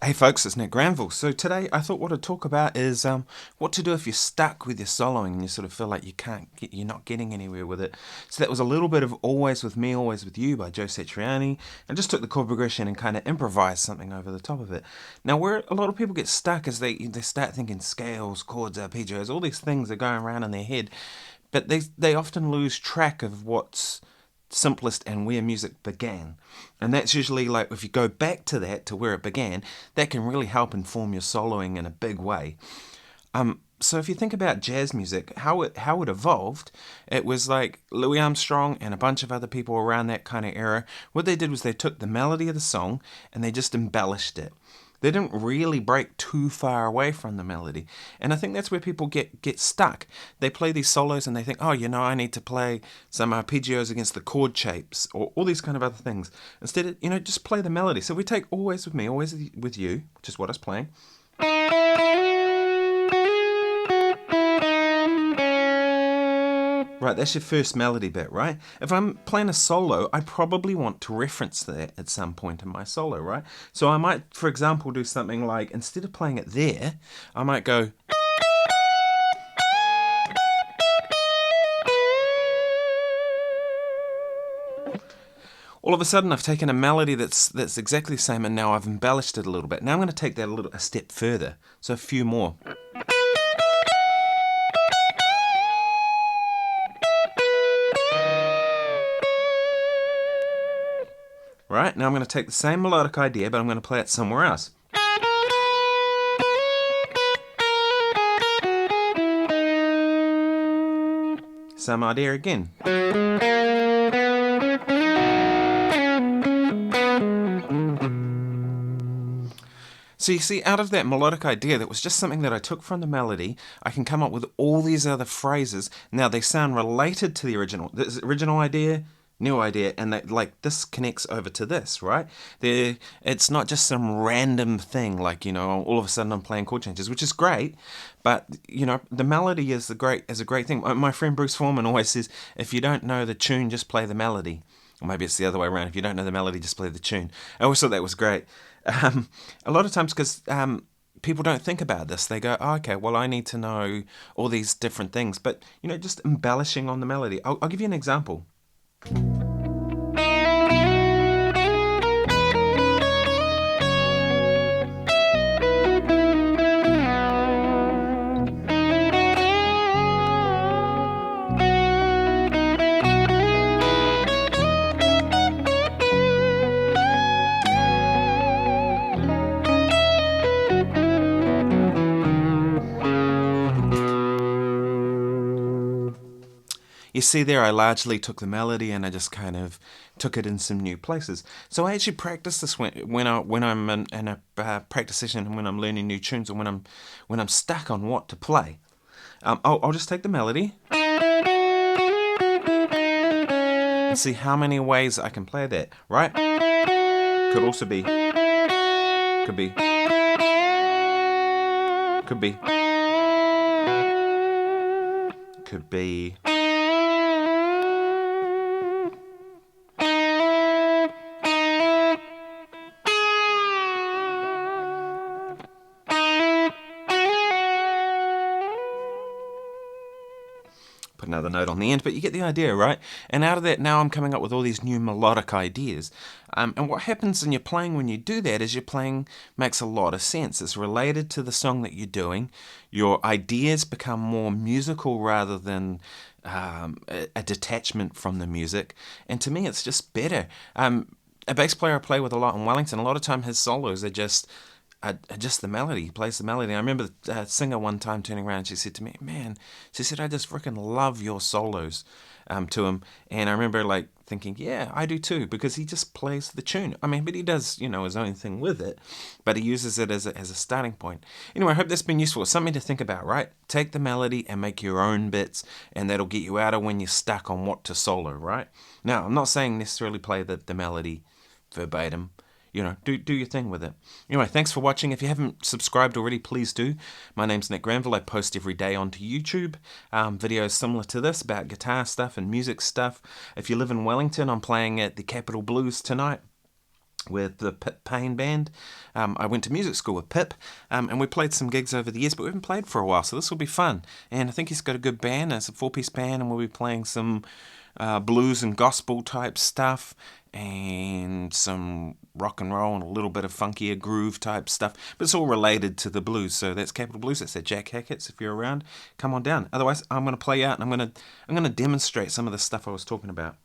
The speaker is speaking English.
Hey folks, it's Nick Granville. So today I thought what I'd talk about is what to do if you're stuck with your soloing and you sort of feel like you're not getting anywhere with it. So that was a little bit of Always With Me, Always With You by Joe Satriani, and just took the chord progression and kind of improvised something over the top of it. Now where a lot of people get stuck is they start thinking scales, chords, arpeggios, all these things are going around in their head, but they often lose track of what's simplest and where music began. And that's usually like if you go back to that, to where it began, that can really help inform your soloing in a big way. So if you think about jazz music, how it evolved, it was like Louis Armstrong and a bunch of other people around that kind of era. What they did was they took the melody of the song and they just embellished it. They didn't really break too far away from the melody. And I think that's where people get stuck. They play these solos and they think, oh, I need to play some arpeggios against the chord shapes or all these kind of other things. Instead, just play the melody. So we take Always With Me, Always With You, which is what I was playing. Right, that's your first melody bit, right? If I'm playing a solo, I probably want to reference that at some point in my solo, right? So I might, for example, do something like, instead of playing it there, I might go... All of a sudden, I've taken a melody that's exactly the same, and now I've embellished it a little bit. Now I'm going to take that a step further, so a few more. Right, now I'm going to take the same melodic idea, but I'm going to play it somewhere else. Same idea again. So you see, out of that melodic idea that was just something that I took from the melody, I can come up with all these other phrases. Now they sound related to the original. This original idea, new idea, and this connects over to this, right? It's not just some random thing like, all of a sudden I'm playing chord changes, which is great, but the melody is a great thing. My friend Bruce Foreman always says, if you don't know the tune, just play the melody. Or maybe it's the other way around. If you don't know the melody, just play the tune. I always thought that was great. A lot of times, because people don't think about this, they go, oh, okay, well, I need to know all these different things. But, just embellishing on the melody. I'll give you an example. You see there, I largely took the melody and I just kind of took it in some new places. So I actually practice this when I'm in a practice session and when I'm learning new tunes and when I'm stuck on what to play. I'll just take the melody and see how many ways I can play that, right? Could also be, could be, could be, could be. Put another note on the end, but you get the idea, right? And out of that, now I'm coming up with all these new melodic ideas. And what happens in your playing when you do that is your playing makes a lot of sense. It's related to the song that you're doing. Your ideas become more musical rather than a detachment from the music. And to me, it's just better. A bass player I play with a lot in Wellington, a lot of time his solos are just the melody. He plays the melody. I remember the singer one time turning around and she said to me, man, she said, I just freaking love your solos to him. And I remember thinking, yeah, I do too, because he just plays the tune. I mean, but he does, his own thing with it, but he uses it as a starting point. Anyway, I hope that's been useful. It's something to think about, right? Take the melody and make your own bits, and that'll get you out of when you're stuck on what to solo, right? Now, I'm not saying necessarily play the melody verbatim. Do your thing with it. Anyway, thanks for watching. If you haven't subscribed already, please do. My name's Nick Granville. I post every day onto YouTube videos similar to this about guitar stuff and music stuff. If you live in Wellington, I'm playing at the Capitol Blues tonight. with the Pip Payne Band. I went to music school with Pip, and we played some gigs over the years, but we haven't played for a while, so this will be fun. And I think he's got a good band. It's a 4-piece band, and we'll be playing some blues and gospel type stuff, and some rock and roll and a little bit of funkier groove type stuff, but it's all related to the blues. So that's Capital Blues. That's at Jack Hackett's. If you're around, come on down. Otherwise, I'm going to play out, and I'm going to demonstrate some of the stuff I was talking about.